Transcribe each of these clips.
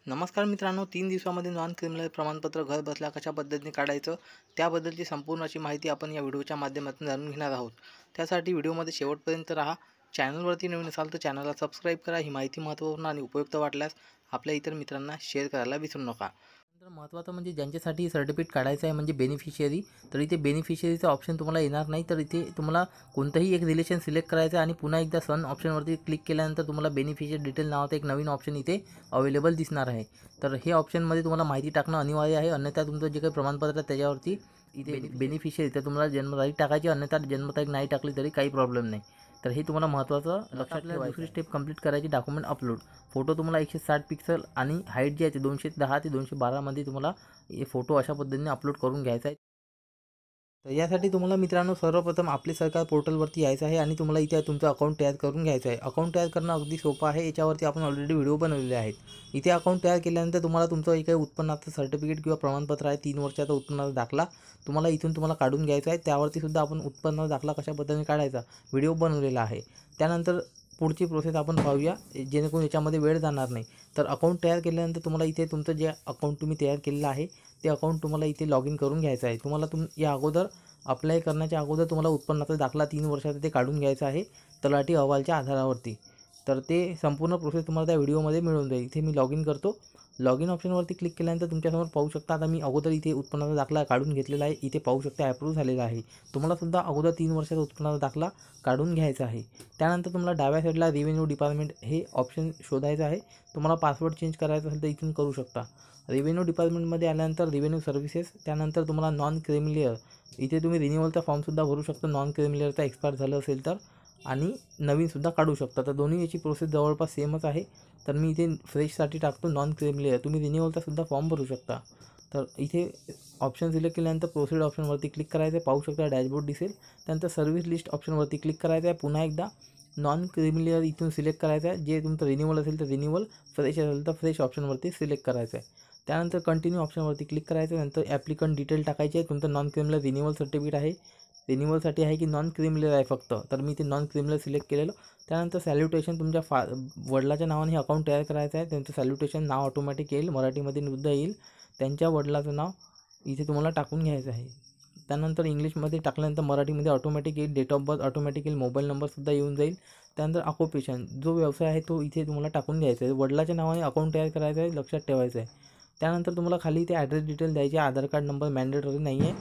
नमस्कार मित्रांनो, 3 दिवसामध्ये नॉन क्रिमिनल प्रमाणपत्र घर बसल्या कशा पद्धतीने काढायचं त्याबद्दलची संपूर्ण अशी माहिती आपण या व्हिडिओच्या माध्यमातून जाणून घेणार आहोत। त्यासाठी व्हिडिओमध्ये शेवटपर्यंत राहा। चॅनलवरती नवीन असाल तर चॅनलला सबस्क्राईब करा। ही माहिती महत्त्वपूर्ण आणि उपयुक्त वाटल्यास आपल्या इतर मित्रांना शेअर करायला विसरू नका। तर महत्त्वाचं म्हणजे ज्यांच्यासाठी सर्टिफिकेट काढायचं आहे म्हणजे बेनिफिशियरी, तर इथे बेनिफिशियरीचा ऑप्शन तुम्हाला येणार नाही। तर इथे तुम्हाला कोणतंही एक रिलेशन सिलेक्ट करायचं आहे आणि पुन्हा एकदा सन ऑप्शनवरती क्लिक केल्यानंतर तुम्हाला बेनिफिशियरी डिटेल नावाचा एक नवीन ऑप्शन इथे अवेलेबल दिसणार आहे। तर हे ऑप्शनमध्ये तुम्हाला माहिती टाकणं अनिवार्य आहे, अन्यथा तुमचं जे काही प्रमाणपत्र आहे त्याच्यावरती इथे बेनिफिशियरी तर तुम्हाला जन्मतारीख टाकायची, अन्यथा जन्मतारीख नाही टाकली तरी काही प्रॉब्लेम नाही। तर हे तुम्हाला महत्त्वाचं लक्षात ठेवायचं। दुसरी स्टेप कंप्लीट करायची, डॉक्युमेंट अपलोड। फोटो तुम्हाला 160 पिक्सल आणि हाईट जी आहे ते 210 ते 212 मध्ये तुम्हाला हे फोटो अशा पद्धतीने अपलोड करून घ्यायचा आहे। तर यासाठी तुम्हाला मित्रांनो सर्वप्रथम आपले सरकार पोर्टलवरती यायचं आहे आणि तुम्हाला इथे तुमचं अकाउंट तयार करून घ्यायचं आहे। अकाउंट तयार करणं अगदी सोपं आहे। याच्यावरती आपण ऑलरेडी व्हिडिओ बनवलेले आहेत। इथे अकाउंट तयार केल्यानंतर तुम्हाला तुमचं एक काही उत्पन्नाचं सर्टिफिकेट किंवा प्रमाणपत्र आहे, 3 वर्षाचा उत्पन्नाचा दाखला तुम्हाला इथून तुम्हाला काढून घ्यायचा आहे। त्यावरती सुद्धा आपण उत्पन्नाचा दाखला कशा पद्धतीने काढायचा व्हिडिओ बनवलेला आहे। त्यानंतर पुढची प्रोसेस आपण पाहूया, जेणेकरून याच्यामध्ये वेळ जाणार नाही। तर अकाउंट तयार केल्यानंतर तुम्हाला इथे तुमचं जे अकाउंट तुम्ही तयार केलेलं आहे ते अकाउंट तुम्हाला इथे लॉग इन करून घ्यायचं आहे। तुम्हाला या अगोदर अप्लाय करण्याच्या अगोदर तुम्हाला उत्पन्नाचा दाखला 3 वर्षाचा ते काढून घ्यायचा आहे तलाठी अहवालच्या आधारावरती। तर ते संपूर्ण प्रोसेस तुम्हाला त्या व्हिडिओमध्ये मिळून जाईल। इथे मी लॉग इन करतो। लॉग इन ऑप्शनवरती क्लिक केल्यानंतर तुमच्यासमोर पाहू शकता, आता मी अगोदर इथे उत्पन्नाचा दाखला काढून घेतलेला आहे। इथे पाहू शकता अप्रूव्ह झालेला आहे। तुम्हाला सुद्धा अगोदर 3 वर्षाचा उत्पन्नाचा दाखला काढून घ्यायचा आहे। त्यानंतर तुम्हाला डाव्या साईडला रेव्हेन्यू डिपार्टमेंट हे ऑप्शन शोधायचं आहे। तुम्हाला पासवर्ड चेंज करायचा असेल तर इथून करू शकता। रेव्हेन्यू डिपार्टमेंटमध्ये आल्यानंतर रेव्हेन्यू सर्व्हिसेस, त्यानंतर तुम्हाला नॉन क्रिमिलियर इथे तुम्ही रिन्युअलचा फॉर्मसुद्धा भरू शकता, नॉन क्रिमिलियरचा एक्सपायर झालं असेल तर, आणि नवीनसुद्धा काढू शकता। तर दोन्ही याची प्रोसेस जवळपास सेमच आहे। तर मी इथे फ्रेशसाठी टाकतो नॉन क्रिमिलियर, तुम्ही रिन्युअलचा सुद्धा फॉर्म भरू शकता। तर इथे ऑप्शन सिलेक्ट केल्यानंतर प्रोसीड ऑप्शनवरती क्लिक करायचं आहे, पाहू शकता डॅशबोर्ड दिसेल। त्यानंतर सर्व्हिस लिस्ट ऑप्शनवरती क्लिक करायचं आहे। पुन्हा एकदा नॉन क्रिमिलियर इथून सिलेक्ट करायचं आहे। जे तुमचं रिन्युअल असेल तर रिन्युअल, फ्रेश असेल तर फ्रेश ऑप्शनवरती सिलेक्ट करायचं आहे। त्यानंतर कंटिन्यू ऑप्शनवरती क्लिक करायचं। नंतर ॲप्लिकंट डिटेल टाकायची आहे। तुमचं नॉन क्रिमिनल रिन्युअल सर्टिफिकेट आहे, रिन्युअलसाठी आहे की नॉन क्रिमिनल आहे फक्त, तर मी ते नॉन क्रिमिनल सिलेक्ट केलेलं। त्यानंतर सॅल्युटेशन तुमच्या वडिलाच्या नावाने हे अकाउंट तयार करायचं आहे। त्यांचं सॅल्युटेशन नाव ऑटोमॅटिक येईल, मराठीमध्ये सुद्धा येईल। त्यांच्या वडिलाचं नाव इथे तुम्हाला टाकून घ्यायचं आहे। त्यानंतर इंग्लिशमध्ये टाकल्यानंतर मराठीमध्ये ऑटोमॅटिक येईल, डेट ऑफ बर्थ ऑटोमॅटिक येईल, मोबाईल नंबरसुद्धा येऊन जाईल। त्यानंतर ऑक्युपेशन, जो व्यवसाय आहे तो इथे तुम्हाला टाकून घ्यायचा आहे। वडिलाच्या नावाने अकाउंट तयार करायचं आहे, लक्षात ठेवायचं आहे। त्यानंतर तुम्हाला खाली इथे ॲड्रेस डिटेल द्यायची आहे। आधार कार्ड नंबर मॅन्डेटरी नाही आहे,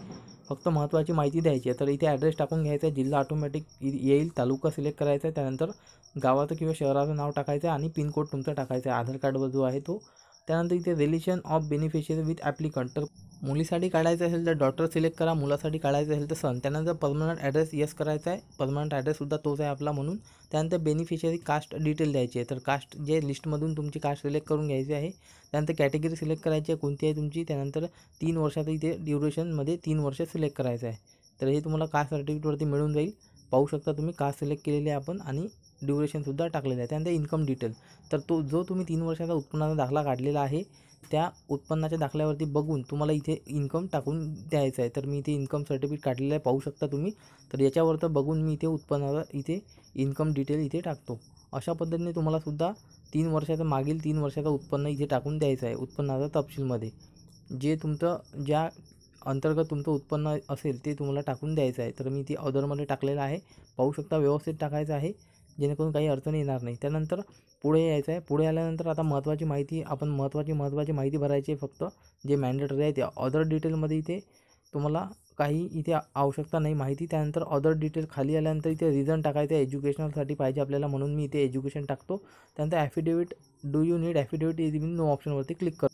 फक्त महत्त्वाची माहिती द्यायची आहे। तर इथे ॲड्रेस टाकून घ्यायचा आहे, जिल्हा ऑटोमॅटिक येईल, तालुका सिलेक्ट करायचा आहे। त्यानंतर गावाचं किंवा शहराचं नाव टाकायचं आहे आणि पिनकोड तुमचा टाकायचा आहे आधार कार्डवर जो आहे तो। त्यानंतर इथे relation of beneficiary with applicant, तर मुलीसाठी काढायचं असेल तर डॉटर सिलेक्ट करा, मुलासाठी काढायचं असेल तर सन। त्यानंतर पर्मनंट ॲड्रेस येस करायचा आहे, पर्मनंट ॲड्रेससुद्धा तोच आहे आपला म्हणून। त्यानंतर बेनिफिशियरी कास्ट डिटेल द्यायची आहे, तर कास्ट जे लिस्टमधून तुमची कास्ट सिलेक्ट करून घ्यायची आहे। त्यानंतर कॅटेगरी सिलेक्ट करायची आहे, कोणती आहे तुमची। त्यानंतर 3 वर्षाचं इथे ड्युरेशनमध्ये 3 वर्ष सिलेक्ट करायचं आहे। तर हे तुम्हाला कास्ट सर्टिफिकेटवरती मिळून जाईल, पाहू शकता तुम्ही कास्ट सिलेक्ट केलेली आहे आपण आणि ड्युरेशनसुद्धा टाकलेलं आहे। त्यानंतर इन्कम डिटेल, तर तो जो तुम्ही 3 वर्षाचा उत्पन्नाचा दाखला काढलेला आहे त्या उत्पन्नाच्या दाखल्यावरती बघून तुम्हाला इथे इन्कम टाकून द्यायचं आहे। तर मी इथे इन्कम सर्टिफिकेट काढलेलं आहे, पाहू शकता तुम्ही। तर याच्यावरती बघून मी इथे उत्पन्नाचा इथे इन्कम डिटेल इथे टाकतो। अशा पद्धतीने तुम्हाला सुद्धा 3 वर्षाचं मागील 3 वर्षाचं उत्पन्न इथे टाकून द्यायचं आहे उत्पन्नाचा तपशीलमध्ये। जे तुमचं ज्या अंतर्गत तुमचं उत्पन्न असेल ते तुम्हाला टाकून द्यायचं आहे। तर मी ती अदरमध्ये टाकलेलं आहे, पाहू शकता, व्यवस्थित टाकायचं आहे जेणेकरून काही अडचण येणार नाही। त्यानंतर पुढे यायचं आहे। पुढे आल्यानंतर आता महत्त्वाची माहिती भरायची आहे, फक्त जे मॅन्डेटरी आहे ते। अदर डिटेलमध्ये इथे तुम्हाला काही इथे आवश्यकता नाही माहिती। त्यानंतर अदर डिटेल खाली आल्यानंतर इथे रिझन टाकायचं आहे, एज्युकेशनलसाठी पाहिजे आपल्याला म्हणून मी इथे एज्युकेशन टाकतो। त्यानंतर affidavit, do you need affidavit is in no ऑप्शनवरती क्लिक कर।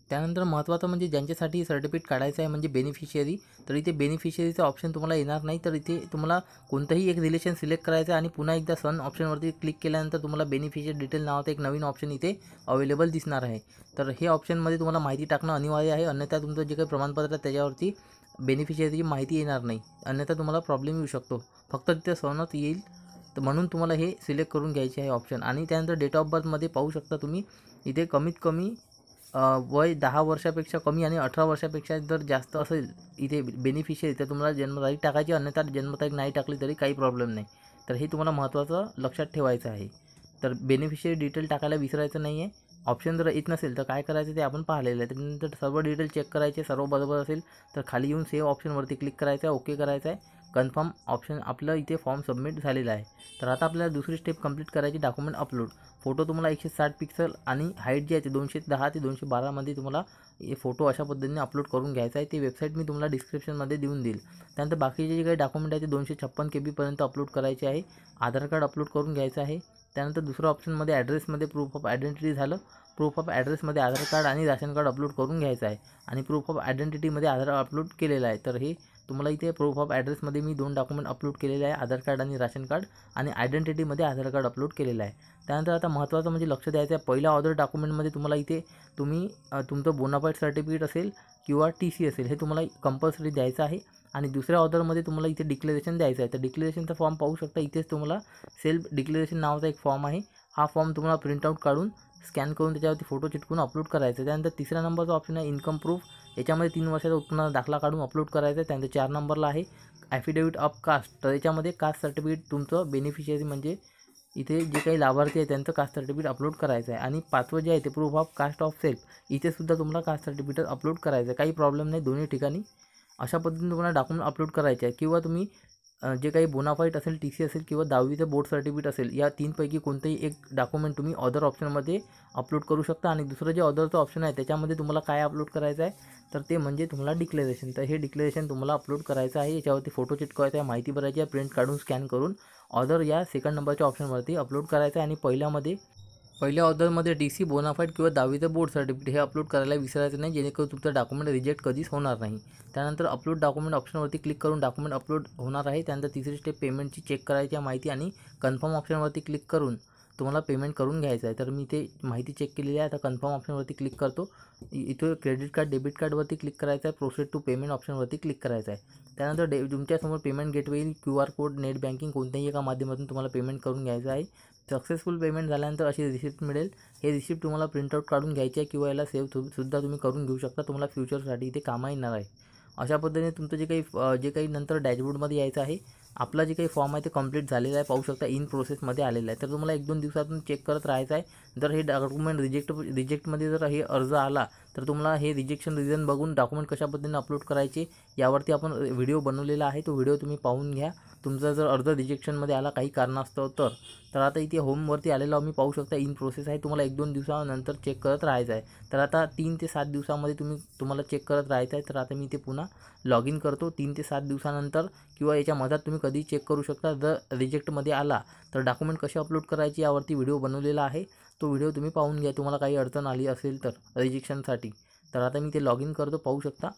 त्यानंतर महत्त्वाचं म्हणजे ज्यांच्यासाठी सर्टिफिकेट काढायचं आहे म्हणजे बेनिफिशियरी, तर इथे बेनिफिशियरीचा ऑप्शन तुम्हाला येणार नाही। तर इथे तुम्हाला कोणतंही एक रिलेशन सिलेक्ट करायचं आहे आणि पुन्हा एकदा सन ऑप्शनवरती क्लिक केल्यानंतर तुम्हाला बेनिफिशियरी डिटेल नावाचा एक नवीन ऑप्शन इथे अवेलेबल दिसणार आहे। तर हे ऑप्शनमध्ये तुम्हाला माहिती टाकणं अनिवार्य आहे, अन्यथा तुमचं जे काही प्रमाणपत्र आहे त्याच्यावरती बेनिफिशियरीची माहिती येणार नाही, अन्यथा तुम्हाला प्रॉब्लेम येऊ शकतो। फक्त तिथे सनच येईल, तर म्हणून तुम्हाला हे सिलेक्ट करून घ्यायचे आहे ऑप्शन। आणि त्यानंतर डेट ऑफ बर्थमध्ये पाहू शकता तुम्ही इथे कमीत कमी वय 10 वर्षापेक्षा कमी आणि 18 वर्षापेक्षा जर जास्त असेल इथे बेनिफिशियरी, तर तुम्हाला जन्मतारीख टाकायची, अन्यथा जन्मतारीख नाही टाकली तरी काही प्रॉब्लेम नाही। तर हे तुम्हाला महत्त्वाचं लक्षात ठेवायचं आहे। तर बेनिफिशियरी डिटेल टाकायला विसरायचं नाही आहे। ऑप्शन जर येत नसेल तर काय करायचं ते आपण पाहिलेलं आहे. त्यानंतर सर्व डिटेल चेक करायचे, सर्व बरोबर असेल तर खाली येऊन सेव्ह ऑप्शनवरती क्लिक करायचं आहे, ओके करायचं आहे. कन्फर्म ऑप्शन आपलं इथे फॉर्म सबमिट झालेला आहे. तर आता आपल्याला दुसरी स्टेप कंप्लीट करायची, डॉक्युमेंट अपलोड. फोटो तुम्हाला 160 पिक्सल आणि हाईट जी आहे ते 210 ते 212 तुम्हाला हे फोटो अशा पद्धतीने अपलोड करून घ्यायचा आहे. ती वेबसाईट मी तुम्हाला डिस्क्रिप्शनमध्ये देऊन देईल. त्यानंतर बाकीचे जे काही डॉक्युमेंट आहे ते 256 KB पर्यंत अपलोड करायचे आहे. आधार कार्ड अपलोड करून घ्यायचं आहे. त्यानंतर दुसऱ्या ऑप्शनमध्ये ॲड्रेसमध्ये प्रूफ ऑफ आयडेंटिटी झालं. प्रूफ ऑफ ॲड्रेसमध्ये आधार कार्ड आणि राशन कार्ड अपलोड करून घ्यायचं आहे. आणि प्रूफ ऑफ आयडेंटिटीमध्ये आधार अपलोड केलेलं आहे. तर हे तुम्हाला इथे प्रूफ ऑफ ॲड्रेसमध्ये मी 2 डॉक्युमेंट अपलोड केलेले आहे, आधार कार्ड आणि राशन कार्ड, आणि आयडेंटिटीमध्ये आधार कार्ड अपलोड केलेलं आहे. त्यानंतर आता महत्त्वाचं म्हणजे लक्ष द्यायचं आहे, पहिल्या ऑर्डर डॉक्युमेंटमध्ये तुम्हाला इथे तुम्ही तुमचं बोनाफाईड सर्टिफिकेट असेल किंवा TC असेल हे तुम्हाला कंपल्सरी द्यायचं आहे. आणि दुसऱ्या ऑर्डरमध्ये तुम्हाला इथे डिक्लेरेशन द्यायचं आहे. तर डिक्लेरेशनचा फॉर्म पाहू शकता, इथेच तुम्हाला सेल्फ डिक्लेरेशन नावाचा एक फॉर्म आहे. हा फॉर्म तुम्हाला प्रिंटआउट काढून स्कॅन करून त्याच्यावरती फोटो चिटकून अपलोड करायचा. त्यानंतर तिसऱ्या नंबरचा ऑप्शन आहे इन्कम प्रूफ. याच्यामध्ये 3 वर्षाचा उत्पन्न दाखला काढून अपलोड करायचा आहे. त्यानंतर 4 नंबरला आहे ॲफिडेविट ऑफ कास्ट. तर याच्यामध्ये कास्ट सर्टिफिकेट तुमचं बेनिफिशियरी म्हणजे इथे जे काही लाभार्थी आहे त्यांचं कास्ट सर्टिफिकेट अपलोड करायचं आहे. आणि 5वं जे आहे ते proof of caste of self. इथेसुद्धा तुम्हाला कास्ट सर्टिफिकेट अपलोड करायचं आहे. काही प्रॉब्लेम नाही दोन्ही ठिकाणी. अशा पद्धतीने तुम्हाला डॉक्युमेंट अपलोड करायचे आहे. किंवा तुम्ही जे काही बोनाफाईड असेल, TC असेल किंवा 10वीचं बोर्ड सर्टिफिकेट असेल, या 3पैकी कोणतंही एक डॉक्युमेंट तुम्ही अदर ऑप्शनमध्ये अपलोड करू शकता. आणि दुसरं जे अदरचं ऑप्शन आहे त्याच्यामध्ये तुम्हाला काय अपलोड करायचं आहे तर ते म्हणजे तुम्हाला डिक्लेरेशन. तर हे डिक्लेरेशन तुम्हाला अपलोड करायचं आहे. याच्यावरती फोटो चिटकवायचा आहे, माहिती भरायची आहे, प्रिंट काढून स्कॅन करून अदर या सेकंड नंबरच्या ऑप्शनवरती अपलोड करायचं आहे. आणि पहिल्या ऑर्डरमध्ये TC, बोनाफाईड किंवा 10वीचं बोर्ड सर्टिफिकेट हे अपलोड करायला विसरायचं नाही, जेणेकरून तुमचं डॉक्युमेंट रिजेक्ट कधीच होणार नाही. त्यानंतर अपलोड डॉक्युमेंट ऑप्शनवरती क्लिक करून डॉक्युमेंट अपलोड होणार आहे. त्यानंतर तिसरी स्टेप पेमेंटची चेक करायची आहे माहिती, आणि कन्फर्म ऑप्शनवरती क्लिक करून तुम्हाला पेमेंट करून घ्यायचं आहे. तर मी ते माहिती चेक केलेली आहे. आता कन्फर्म ऑप्शनवरती क्लिक करतो. इथं क्रेडिट कार्ड, डेबिट कार्डवरती क्लिक करायचं आहे. प्रोसेस टू पेमेंट ऑप्शनवरती क्लिक करायचं आहे. त्यानंतर तुमच्यासमोर पेमेंट गेटवे येईल, QR कोड, नेट बँकिंग कोणत्याही एका माध्यमातून तुम्हाला पेमेंट करून घ्यायचं आहे. सक्सेसफुल पेमेंट झाल्यानंतर अशी रिसिप्ट मिळेल. हे रिसिप्ट तुम्हाला प्रिंटआउट काढून घ्यायची आहे किंवा याला सुद्धा तुम्ही करून घेऊ शकता. तुम्हाला फ्युचरसाठी इथे कामा येणार आहे. अशा पद्धतीने तुमचं जे काही नंतर डॅशबोर्डमध्ये यायचं आहे. आपला जे काही फॉर्म आहे ते कंप्लीट झालेला आहे, पाहू शकता इन प्रोसेसमध्ये आलेला आहे. तर तुम्हाला 1-2 दिवसातून चेक करत राहायचं आहे. जर हे डॉक्युमेंट रिजेक्टमध्ये जर हे अर्ज आला तर तुम्हाला हे रिजेक्शन रिझन बघून डॉक्युमेंट कशा पद्धतीने अपलोड करायचे यावरती आपण व्हिडिओ बनवलेला आहे. तो व्हिडिओ तुम्ही पाहून घ्या. तुमचा जर अर्ज रिजेक्शनमध्ये आला काही कारणास्तव तर आता इथे होमवरती आलेला मी पाहू शकता इन प्रोसेस आहे. तुम्हाला 1-2 दिवसानंतर चेक करत राहायचं आहे. तर आता 3 ते 7 दिवसामध्ये तुम्हाला चेक करत राहायचं आहे. तर आता मी इथे पुन्हा लॉग इन करतो. 3 ते 7 दिवसानंतर किंवा याच्या मधात तुम्ही कधी चेक करू शकता. जर रिजेक्टमध्ये आला तर डॉक्युमेंट कसे अपलोड करायचे यावरती व्हिडिओ बनवलेला आहे. तो व्हिडिओ तुम्ही पाहून घ्या, तुम्हाला काही अडचण आली असेल तर रिजेक्शनसाठी. तर आता मी ते लॉग इन करतो, पाहू शकता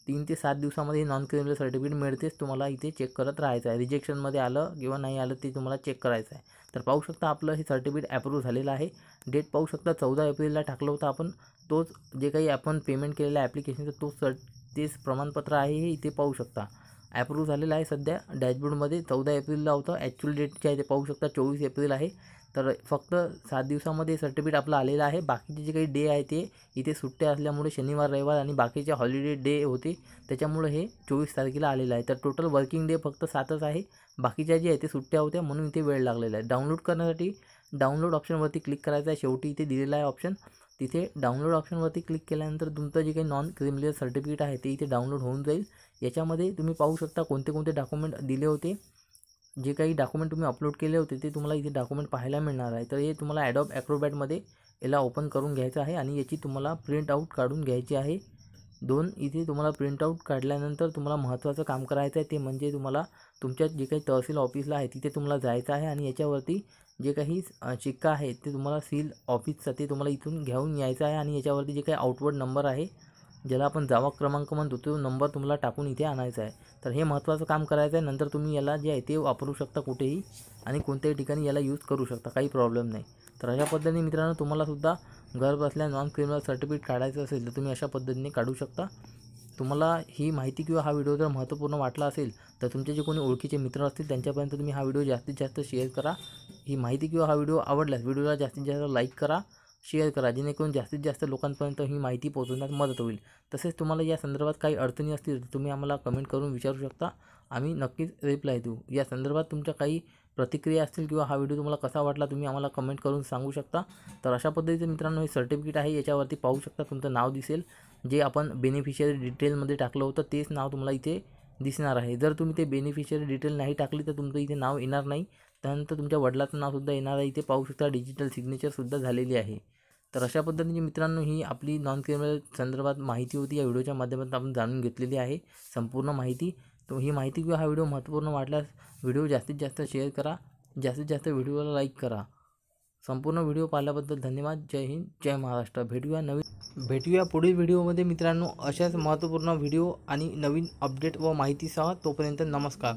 3 ते 7 दिवसामध्ये नॉन क्रिमिनल सर्टिफिकेट मिळतेच. तुम्हाला इथे चेक करत राहायचं आहे. रिजेक्शनमध्ये आलं किंवा नाही आलं ते तुम्हाला चेक करायचं आहे. तर पाहू शकता आपलं हे सर्टिफिकेट ॲप्रूव्ह झालेलं आहे. डेट पाहू शकता 14 एप्रिलला टाकलं होतं आपण. तोच जे काही आपण पेमेंट केलेलं आहे ॲप्लिकेशनचं तेच प्रमाणपत्र आहे हे इथे पाहू शकता. ॲप्रूव्ह झालेलं आहे सध्या डॅशबोर्डमध्ये. 14 एप्रिलला होतं. ॲक्च्युअल डेट जे आहे ते पाहू शकता 24 एप्रिल आहे. तर फक्त 7 दिवसामध्ये सर्टिफिकेट आपलं आलेलं आहे. बाकीचे जे काही डे आहे ते इथे सुट्ट्या असल्यामुळे शनिवार, रविवार आणि बाकीचे हॉलिडे डे होते त्याच्यामुळे हे 24 तारखेला आलेलं आहे. तर टोटल वर्किंग डे फक्त 7च आहे. बाकीच्या जे आहे ते सुट्ट्या होत्या म्हणून इथे वेळ लागलेला आहे. डाउनलोड करण्यासाठी डाउनलोड ऑप्शनवरती क्लिक करायचं आहे. शेवटी इथे दिलेला आहे ऑप्शन. तिथे डाउनलोड ऑप्शनवरती क्लिक केल्यानंतर तुमचं जे काही नॉन क्रिमिनल सर्टिफिकेट आहे ते इथे डाउनलोड होऊन जाईल. याच्यामध्ये तुम्ही पाहू शकता कोणते कोणते डॉक्युमेंट दिले होते. जे काही डॉक्युमेंट तुम्ही अपलोड केले होते ते तुम्हाला इथे डॉक्युमेंट पाहायला मिळणार आहे. तर हे तुम्हाला ॲडोब ॲक्रोबॅटमध्ये याला ओपन करून घ्यायचं आहे आणि याची तुम्हाला प्रिंट आऊट काढून घ्यायची आहे. 2 इथे तुम्हाला प्रिंट आऊट काढल्यानंतर तुम्हाला महत्त्वाचं काम करायचं आहे ते म्हणजे तुम्हाला तुमच्या जे काही तहसील ऑफिसला आहे तिथे तुम्हाला जायचं आहे आणि याच्यावरती जे काही शिक्का आहे ते तुम्हाला सील ऑफिसचा ते तुम्हाला इथून घेऊन यायचं आहे. आणि याच्यावरती जे काही आउटवर्ड नंबर आहे ज्याला आपण जावा क्रमांक म्हणतो तो नंबर तुम्हाला टाकून इथे आणायचा आहे. तर हे महत्त्वाचं काम करायचं आहे. नंतर तुम्ही याला जे आहे ते वापरू शकता कुठेही आणि कोणत्याही ठिकाणी याला यूज करू शकता, काही प्रॉब्लेम नाही. तर अशा पद्धतीने मित्रांनो तुम्हालासुद्धा घर बसल्या नॉन क्रिमिनल सर्टिफिकेट काढायचं असेल तर तुम्ही अशा पद्धतीने काढू शकता. तुम्हाला ही माहिती किंवा हा व्हिडिओ जर महत्त्वपूर्ण वाटला असेल तर तुमचे जे कोणी ओळखीचे मित्र असतील त्यांच्यापर्यंत तुम्ही हा व्हिडिओ जास्तीत जास्त शेअर करा. ही माहिती किंवा हा व्हिडिओ आवडल्यास व्हिडिओला जास्तीत जास्त लाईक करा, शेअर करा, जेणेकरून जास्तीत जास्त लोकांपर्यंत ही माहिती पोहोचवण्यात मदत होईल. तसेच तुम्हाला या संदर्भात काही अडचणी असतील तर तुम्ही आम्हाला कमेंट करून विचारू शकता. आम्ही नक्कीच रिप्लाय देऊ. या संदर्भात तुमच्या काही प्रतिक्रिया असतील किंवा हा व्हिडिओ तुम्हाला कसा वाटला तुम्ही आम्हाला कमेंट करून सांगू शकता. तर अशा पद्धतीचं मित्रांनो हे सर्टिफिकेट आहे. याच्यावरती पाहू शकता तुमचं नाव दिसेल. जे आपण बेनिफिशियरी डिटेलमध्ये टाकलं होतं तेच नाव तुम्हाला इथे दिसणार आहे. जर तुम्ही ते बेनिफिशियरी डिटेल नाही टाकली तर तुमचं इथे नाव येणार नाही. त्यानंतर तुमच्या वडिलाचं नावसुद्धा येणार आहे. इथे पाहू शकता डिजिटल सिग्नेचरसुद्धा झालेली आहे. तर अशा पद्धतीने मित्रांनो ही आपली नॉन क्रिमिनल संदर्भात माहिती होती. या व्हिडिओच्या माध्यमातून आपण जाणून घेतलेली आहे संपूर्ण माहिती. तर ही माहिती किंवा हा व्हिडिओ महत्त्वपूर्ण वाटल्यास व्हिडिओ जास्तीत जास्त शेअर करा. जास्तीत जास्त व्हिडिओला लाईक करा. संपूर्ण व्हिडिओ पाहिल्याबद्दल धन्यवाद. जय हिंद, जय महाराष्ट्र. भेटूया पुढील व्हिडिओमध्ये मित्रांनो अशाच महत्त्वपूर्ण व्हिडिओ आणि नवीन अपडेट व माहितीसह. तोपर्यंत नमस्कार.